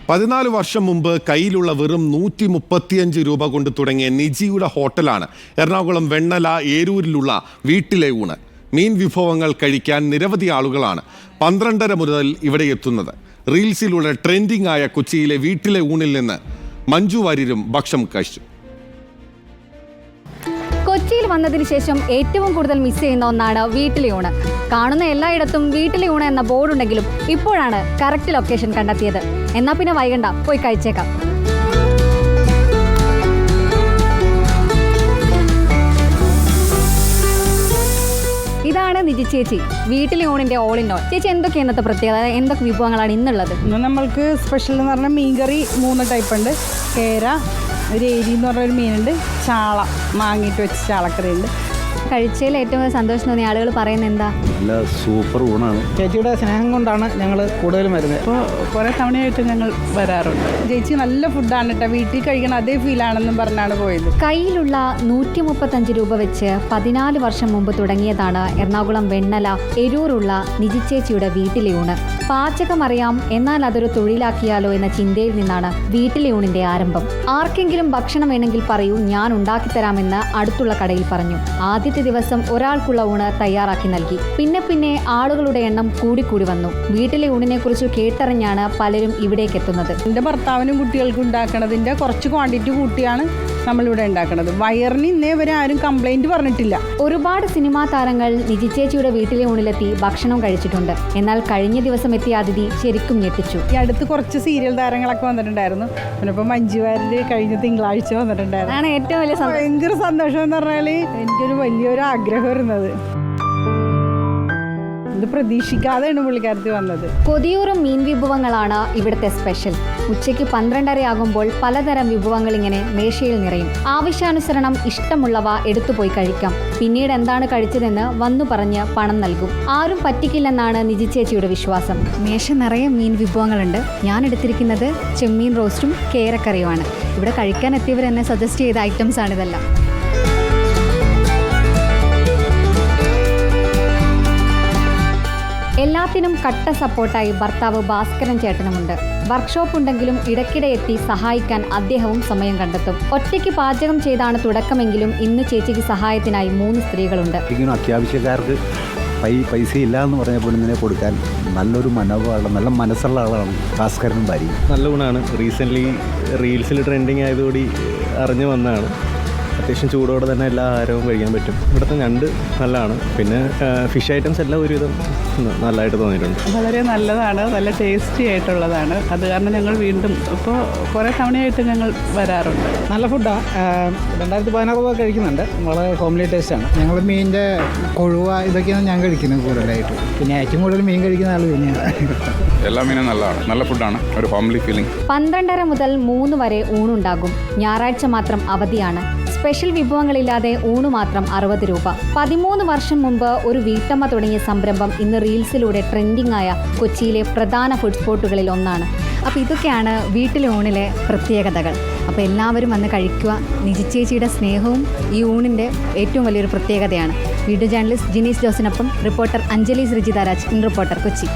14 വർഷം മുമ്പ് കയ്യിലുള്ള വെറും 135 രൂപ കൊണ്ട് തുടങ്ങിയ നിജിയുടെ ഹോട്ടലാണ് എറണാകുളം വെണ്ണല ഏരൂരിലുള്ള വീട്ടിലെ ഊണ്. മീൻ വിഭവങ്ങൾ കഴിക്കാൻ നിരവധി ആളുകളാണ് 12:30 മുതൽ ഇവിടെ എത്തുന്നത്. റീൽസിലൂടെ ട്രെൻഡിംഗ് ആയ കൊച്ചിയിലെ വീട്ടിലെ ഊണിൽ നിന്ന് മഞ്ജു വാര്യരും ഭക്ഷണം കഴിച്ചു. കൊച്ചിയിൽ വന്നതിന് ശേഷം ഏറ്റവും കൂടുതൽ മിസ് ചെയ്യുന്ന ഒന്നാണ് വീട്ടിലെ ഊണ്. കാണുന്ന എല്ലായിടത്തും വീട്ടിലെ ഊണ് എന്ന ബോർഡുണ്ടെങ്കിലും ഇപ്പോഴാണ് കറക്റ്റ് ലൊക്കേഷൻ കണ്ടെത്തിയത്. എന്നാ പിന്നെ വൈകണ്ട, പോയി കഴിച്ചേക്കാം. ഇതാണ് നിജി ചേച്ചി, വീട്ടിലെ ഊണിന്റെ ഓൾ ഇൻ ഓൾ. ചേച്ചി, എന്തൊക്കെ ഇന്നത്തെ പ്രത്യേകത, എന്തൊക്കെ വിഭവങ്ങളാണ് ഇന്നുള്ളത്? ഇന്ന് നമ്മൾക്ക് സ്പെഷ്യൽ എന്ന് പറഞ്ഞാൽ മീൻകറി 3 ടൈപ്പ് ഉണ്ട്. കേര, ഒരു ഏരി എന്ന് പറഞ്ഞൊരു മീനുണ്ട്, ചാള മാങ്ങിയിട്ട് വെച്ച് ചാളക്കറി ഉണ്ട്. കഴിച്ചതിൽ ഏറ്റവും സന്തോഷം തോന്നിയ ആളുകൾ പറയുന്നത് എന്താ? നല്ല സൂപ്പർ ഊണാണ്. ചേച്ചിയുടെ സ്നേഹം കൊണ്ടാണ് ഞങ്ങൾ കൂടുതലും വരുന്നത്. ഇപ്പോൾ കുറേ തവണയായിട്ട് ഞങ്ങൾ വരാറുണ്ട്. ചേച്ചി നല്ല ഫുഡാണ് കേട്ടോ, വീട്ടിൽ കഴിക്കണം അതേ ഫീലാണെന്നും പറഞ്ഞാണ് പോയത്. കയ്യിലുള്ള 135 രൂപ വെച്ച് 14 വർഷം മുമ്പ് തുടങ്ങിയതാണ് എറണാകുളം വെണ്ണല എരൂരുള്ള നിജി ചേച്ചിയുടെ വീട്ടിലെ ഊണ്. പാചകം അറിയാം, എന്നാൽ അതൊരു തൊഴിലാക്കിയാലോ എന്ന ചിന്തയിൽ നിന്നാണ് വീട്ടിലെ ഊണിന്റെ ആരംഭം. ആർക്കെങ്കിലും ഭക്ഷണം വേണമെങ്കിൽ പറയൂ, ഞാൻ ഉണ്ടാക്കിത്തരാമെന്ന് അടുത്തുള്ള കടയിൽ പറഞ്ഞു. ആദ്യത്തെ ദിവസം ഒരാൾക്കുള്ള ഊണ് തയ്യാറാക്കി നൽകി. പിന്നെ ആളുകളുടെ എണ്ണം കൂടിക്കൂടി വന്നു. വീട്ടിലെ ഊണിനെ കുറിച്ച് കേട്ടറിഞ്ഞാണ് പലരും ഇവിടേക്ക് എത്തുന്നത്. എൻ്റെ ഭർത്താവിനും കുട്ടികൾക്കും ഉണ്ടാക്കണതിൻ്റെ കുറച്ച് ക്വാണ്ടിറ്റി കൂട്ടിയാണ് നമ്മളിവിടെ ഉണ്ടാക്കുന്നത്. വയറിന് ഇന്നേ വരെ ആരും കംപ്ലൈൻറ്റ് പറഞ്ഞിട്ടില്ല. ഒരുപാട് സിനിമാ താരങ്ങൾ നിജി ചേച്ചിയുടെ വീട്ടിലെ ഊണിലെത്തി ഭക്ഷണം കഴിച്ചിട്ടുണ്ട്. എന്നാൽ കഴിഞ്ഞ ദിവസം എത്തിയ അതിഥി ശരിക്കും ഞെട്ടിച്ചു. ഈ അടുത്ത് കുറച്ച് സീരിയൽ താരങ്ങളൊക്കെ വന്നിട്ടുണ്ടായിരുന്നു. പിന്നെ ഇപ്പോൾ മഞ്ജു വാര്യർ കഴിഞ്ഞ തിങ്കളാഴ്ച വന്നിട്ടുണ്ടായിരുന്നു. അതാണ് ഏറ്റവും വലിയ ഭയങ്കര സന്തോഷം എന്ന് പറഞ്ഞാൽ എനിക്കൊരു വലിയൊരു ആഗ്രഹം വരുന്നത്. ഇത് പ്രതീക്ഷിക്കാതെയാണ് പുള്ളിക്കാരത്തി വന്നത്. കൊതിയൂറും മീൻ വിഭവങ്ങളാണ് ഇവിടുത്തെ സ്പെഷ്യൽ. ഉച്ചയ്ക്ക് 12:30 ആകുമ്പോൾ പലതരം വിഭവങ്ങൾ ഇങ്ങനെ മേശയിൽ നിറയും. ആവശ്യാനുസരണം ഇഷ്ടമുള്ളവ എടുത്തുപോയി കഴിക്കാം. പിന്നീട് എന്താണ് കഴിച്ചതെന്ന് വന്നു പറഞ്ഞ് പണം നൽകും. ആരും പറ്റിക്കില്ലെന്നാണ് നിജി ചേച്ചിയുടെ വിശ്വാസം. മേശ നിറയെ മീൻ വിഭവങ്ങളുണ്ട്. ഞാൻ എടുത്തിരിക്കുന്നത് ചെമ്മീൻ റോസ്റ്റും കേരക്കറിയുമാണ്. ഇവിടെ കഴിക്കാൻ എത്തിയവർ എന്നെ സജസ്റ്റ് ചെയ്ത ഐറ്റംസ് ആണിതെല്ലാം. എല്ലാത്തിനും കട്ട സപ്പോർട്ടായി ഭർത്താവ് ഭാസ്കരൻ ചേട്ടനുമുണ്ട്. വർക്ക്ഷോപ്പ് ഉണ്ടെങ്കിലും ഇടയ്ക്കിടെ എത്തി സഹായിക്കാൻ അദ്ദേഹവും സമയം കണ്ടെത്തും. ഒറ്റയ്ക്ക് പാചകം ചെയ്താണ് തുടക്കമെങ്കിലും ഇന്ന് ചേച്ചിക്ക് സഹായത്തിനായി 3 സ്ത്രീകളുണ്ട്. അത്യാവശ്യക്കാർക്ക് പൈസ ഇല്ല എന്ന് പറഞ്ഞപ്പോൾ ഇങ്ങനെ കൊടുക്കാൻ നല്ലൊരു മനോഭാവമുള്ള നല്ല മനസ്സുള്ള ആളാണ് ഭാസ്കരനും ഭാര്യയും. നല്ല ഊണാണ്. റീസെൻ്റ്ലി റീൽസിൽ ട്രെൻഡിങ് ആയതുകൂടി അറിഞ്ഞു വന്നതാണ്. അത്യാവശ്യം ചൂടോടെ തന്നെ എല്ലാ ആഹാരവും കഴിക്കാൻ പറ്റും. ഇവിടുത്തെ ഞണ്ട് നല്ലതാണ്. പിന്നെ ഫിഷ് ഐറ്റംസ് എല്ലാം ഒരുവിധം നല്ലതായിട്ട് തോന്നിയിട്ടുണ്ട്. വളരെ നല്ലതാണ്, നല്ല ടേസ്റ്റി ആയിട്ടുള്ളതാണ്. അത് കാരണം ഞങ്ങൾ വീണ്ടും ഇപ്പോൾ കുറേ തവണയായിട്ട് ഞങ്ങൾ വരാറുണ്ട്. നല്ല ഫുഡാണ്. 2016 കഴിക്കുന്നുണ്ട്. വളരെ ഹോംലി ടേസ്റ്റാണ്. ഞങ്ങൾ മീനിൻ്റെ കൊഴുവ ഇതൊക്കെയാണ് ഞാൻ കഴിക്കുന്നത് കൂടുതലായിട്ട്. പിന്നെ ഏറ്റവും കൂടുതൽ മീൻ കഴിക്കുന്ന ആൾ തന്നെയാണ്. എല്ലാ മീനും നല്ലതാണ്, നല്ല ഫുഡാണ്, ഒരു ഹോംലി ഫീലിംഗ്. 12:30 മുതൽ 3 വരെ ഊണുണ്ടാകും. ഞായറാഴ്ച മാത്രം അവധിയാണ്. സ്പെഷ്യൽ വിഭവങ്ങളില്ലാതെ ഊണ് മാത്രം 60 രൂപ. 13 വർഷം മുമ്പ് ഒരു വീട്ടമ്മ തുടങ്ങിയ സംരംഭം ഇന്ന് റീൽസിലൂടെ ട്രെൻഡിംഗ് ആയ കൊച്ചിയിലെ പ്രധാന ഫുഡ് സ്പോട്ടുകളിൽ ഒന്നാണ്. അപ്പോൾ ഇതൊക്കെയാണ് വീട്ടിലെ ഊണിലെ പ്രത്യേകതകൾ. അപ്പോൾ എല്ലാവരും വന്ന് കഴിക്കുക. നിജി ചേച്ചിയുടെ സ്നേഹവും ഈ ഊണിൻ്റെ ഏറ്റവും വലിയൊരു പ്രത്യേകതയാണ്. വീഡിയോ ജേർണലിസ്റ്റ് ജിനീസ് ജോസിനൊപ്പം reporter Anjali Sreejitharaj, in reporter, Kochi.